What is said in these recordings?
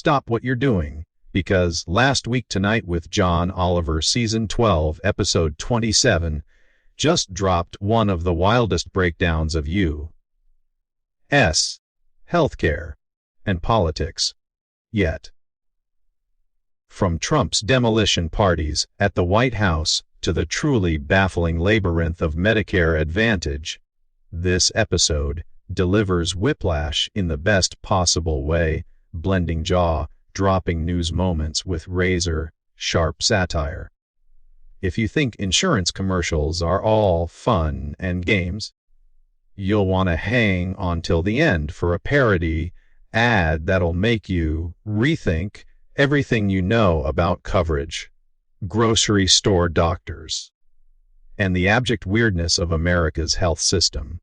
stop what you're doing, because Last Week Tonight with John Oliver Season 12, Episode 27, just dropped one of the wildest breakdowns of U.S. healthcare and politics yet. From Trump's demolition parties at the White House to the truly baffling labyrinth of Medicare Advantage, this episode delivers whiplash in the best possible way, blending jaw-dropping news moments with razor-sharp satire. If you think insurance commercials are all fun and games, you'll want to hang on till the end for a parody ad that'll make you rethink everything you know about coverage, grocery store doctors, and the abject weirdness of America's health system.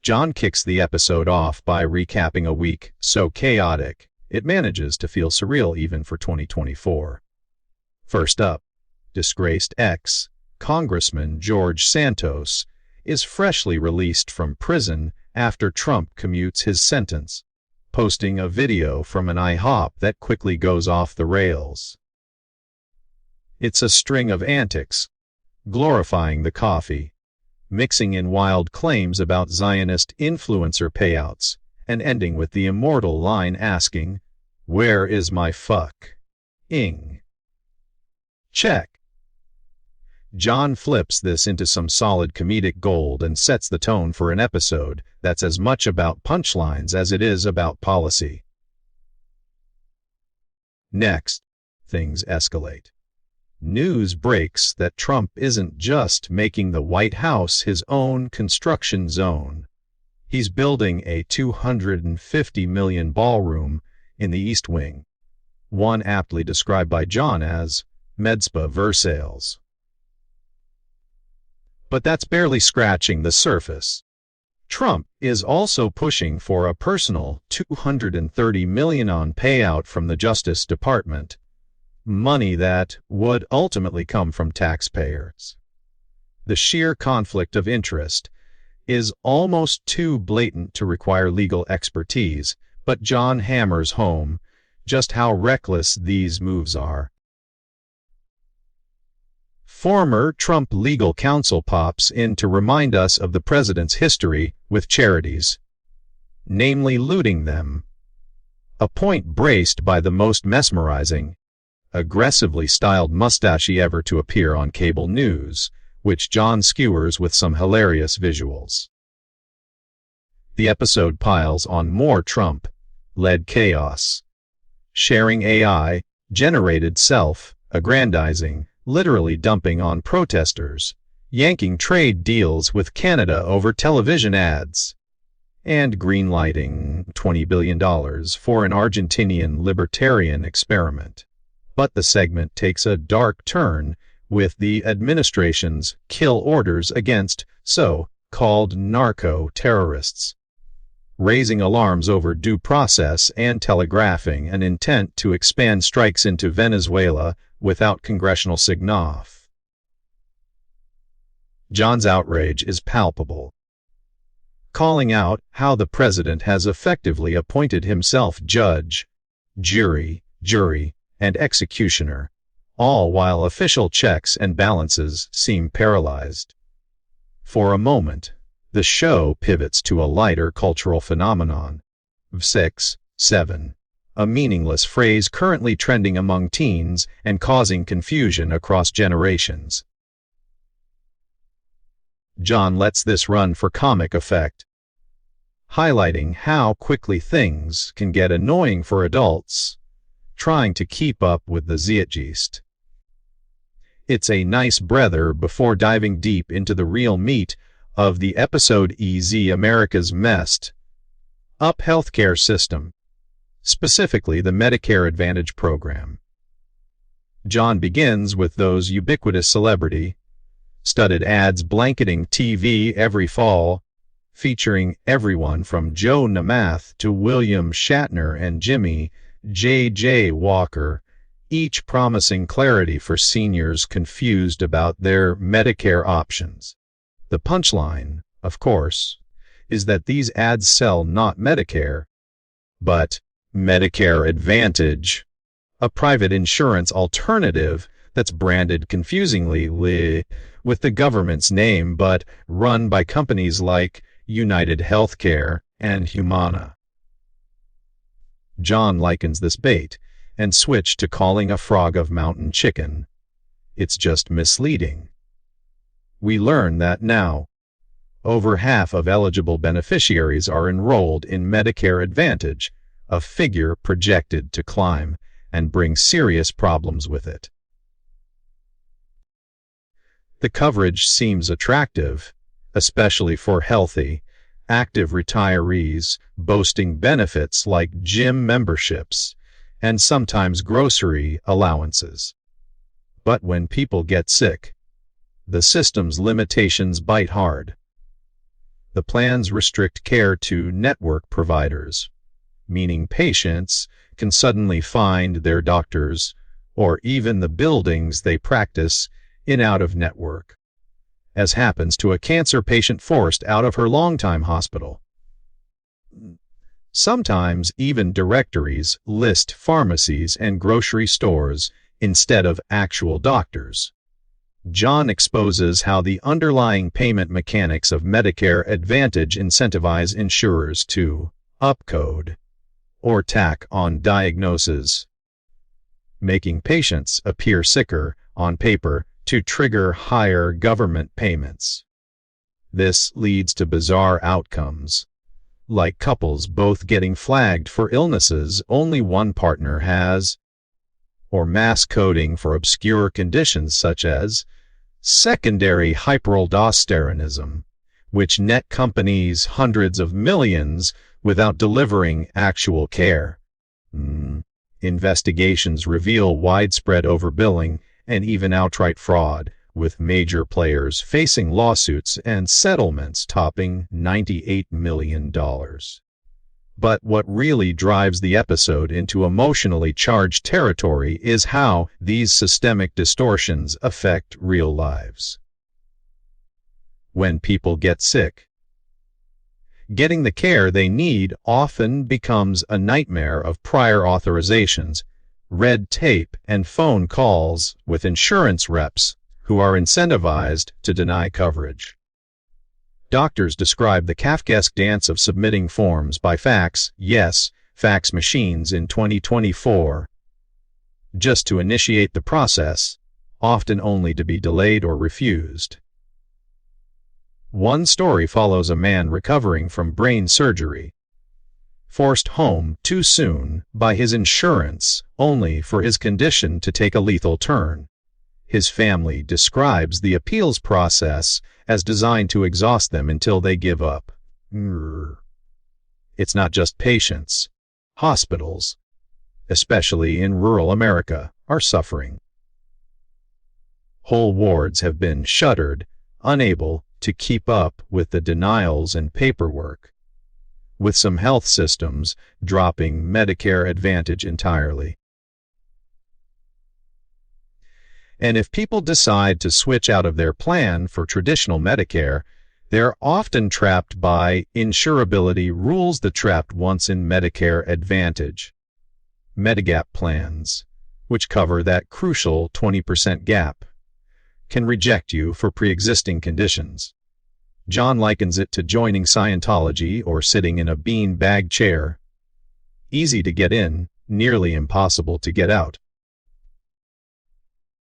John kicks the episode off by recapping a week so chaotic it manages to feel surreal even for 2024. First up, disgraced ex-Congressman George Santos is freshly released from prison after Trump commutes his sentence, posting a video from an IHOP that quickly goes off the rails. It's a string of antics, glorifying the coffee, mixing in wild claims about Zionist influencer payouts, and ending with the immortal line asking, "Where is my fuck-ing check?" John flips this into some solid comedic gold and sets the tone for an episode that's as much about punchlines as it is about policy. Next, things escalate. News breaks that Trump isn't just making the White House his own construction zone. He's building a $250 million ballroom in the East Wing, one aptly described by John as Medspa Versailles. But that's barely scratching the surface. Trump is also pushing for a personal $230 million payout from the Justice Department, money that would ultimately come from taxpayers. The sheer conflict of interest is almost too blatant to require legal expertise, but John hammers home just how reckless these moves are. Former Trump legal counsel pops in to remind us of the president's history with charities, namely looting them. A point braced by the most mesmerizing, aggressively styled mustachie ever to appear on cable news, which John skewers with some hilarious visuals. The episode piles on more Trump-led chaos, sharing AI-generated self-aggrandizing, literally dumping on protesters, yanking trade deals with Canada over television ads, and greenlighting $20 billion for an Argentinian libertarian experiment. But the segment takes a dark turn with the administration's kill orders against so-called narco-terrorists, raising alarms over due process and telegraphing an intent to expand strikes into Venezuela without congressional sign-off. John's outrage is palpable, calling out how the president has effectively appointed himself judge, jury, and executioner, all while official checks and balances seem paralyzed. For a moment, the show pivots to a lighter cultural phenomenon. 6-7. A meaningless phrase currently trending among teens and causing confusion across generations. John lets this run for comic effect, highlighting how quickly things can get annoying for adults trying to keep up with the zeitgeist. It's a nice breather before diving deep into the real meat of the episode: America's messed up healthcare system, specifically the Medicare Advantage program. John begins with those ubiquitous celebrity-studded ads blanketing TV every fall, featuring everyone from Joe Namath to William Shatner and Jimmy J.J. Walker, each promising clarity for seniors confused about their Medicare options. The punchline, of course, is that these ads sell not Medicare, but Medicare Advantage, a private insurance alternative that's branded confusingly with the government's name but run by companies like United Healthcare and Humana. John likens this bait and switched to calling a frog of mountain chicken. It's just misleading. We learn that now, over half of eligible beneficiaries are enrolled in Medicare Advantage, a figure projected to climb and bring serious problems with it. The coverage seems attractive, especially for healthy, active retirees boasting benefits like gym memberships and sometimes grocery allowances. But when people get sick, the system's limitations bite hard. The plans restrict care to network providers, meaning patients can suddenly find their doctors or even the buildings they practice in out-of-network, as happens to a cancer patient forced out of her longtime hospital. Sometimes even directories list pharmacies and grocery stores instead of actual doctors. John exposes how the underlying payment mechanics of Medicare Advantage incentivize insurers to upcode or tack on diagnoses, making patients appear sicker on paper to trigger higher government payments. This leads to bizarre outcomes, like couples both getting flagged for illnesses only one partner has, or mass coding for obscure conditions such as secondary hyperaldosteronism, which net companies hundreds of millions without delivering actual care. Investigations reveal widespread overbilling and even outright fraud, with major players facing lawsuits and settlements topping $98 million. But what really drives the episode into emotionally charged territory is how these systemic distortions affect real lives. When people get sick, getting the care they need often becomes a nightmare of prior authorizations, red tape, and phone calls with insurance reps who are incentivized to deny coverage. Doctors describe the Kafkaesque dance of submitting forms by fax machines in 2024, just to initiate the process, often only to be delayed or refused. One story follows a man recovering from brain surgery, forced home too soon by his insurance only for his condition to take a lethal turn. His family describes the appeals process as designed to exhaust them until they give up. It's not just patients. Hospitals, especially in rural America, are suffering. Whole wards have been shuttered, unable to keep up with the denials and paperwork, with some health systems dropping Medicare Advantage entirely. And if people decide to switch out of their plan for traditional Medicare, they're often trapped by insurability rules that trapped once in Medicare Advantage. Medigap plans, which cover that crucial 20% gap, can reject you for pre-existing conditions. John likens it to joining Scientology or sitting in a bean-bag chair. Easy to get in, nearly impossible to get out.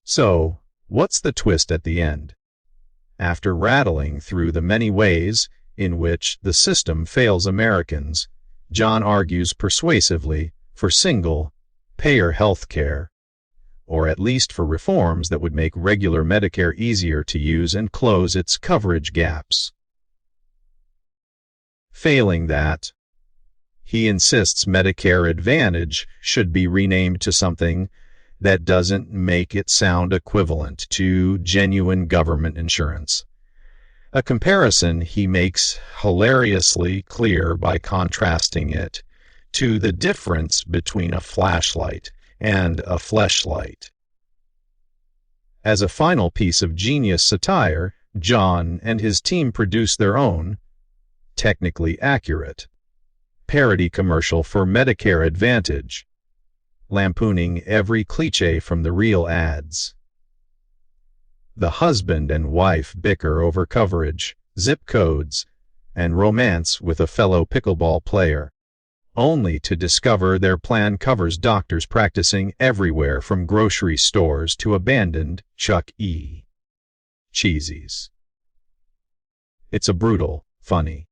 So, what's the twist at the end? After rattling through the many ways in which the system fails Americans, John argues persuasively for single-payer health care, or at least for reforms that would make regular Medicare easier to use and close its coverage gaps. Failing that, he insists Medicare Advantage should be renamed to something that doesn't make it sound equivalent to genuine government insurance. A comparison he makes hilariously clear by contrasting it to the difference between a flashlight and a fleshlight. As a final piece of genius satire, John and his team produce their own, technically accurate, parody commercial for Medicare Advantage, lampooning every cliché from the real ads. The husband and wife bicker over coverage, zip codes, and romance with a fellow pickleball player, only to discover their plan covers doctors practicing everywhere from grocery stores to abandoned Chuck E. Cheese's. It's a brutal, funny,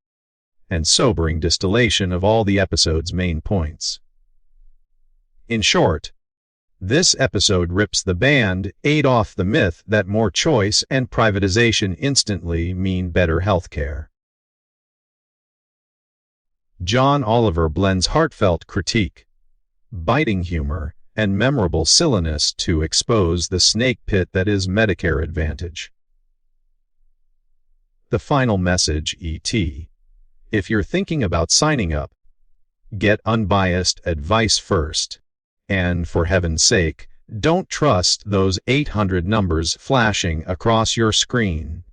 and sobering distillation of all the episode's main points. In short, this episode rips the Band-Aid off the myth that more choice and privatization instantly mean better healthcare. John Oliver blends heartfelt critique, biting humor, and memorable silliness to expose the snake pit that is Medicare Advantage. The final message, E.T. If you're thinking about signing up, get unbiased advice first. And for heaven's sake, don't trust those 800 numbers flashing across your screen.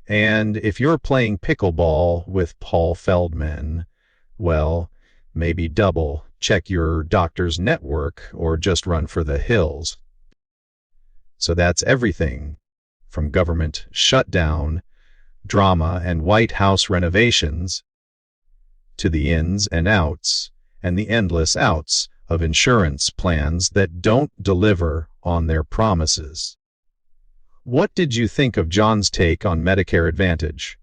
And if you're playing pickleball with Paul Feldman, well, maybe double check your doctor's network or just run for the hills. So that's everything from government shutdown, drama, and White House renovations to the ins and outs and the endless outs of insurance plans that don't deliver on their promises. What did you think of John's take on Medicare Advantage?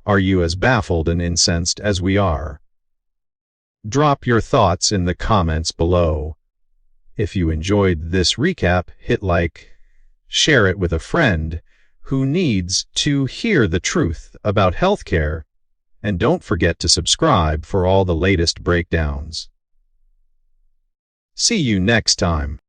Are you as baffled and incensed as we are? Drop your thoughts in the comments below. If you enjoyed this recap, hit like, share it with a friend who needs to hear the truth about healthcare, and don't forget to subscribe for all the latest breakdowns. See you next time.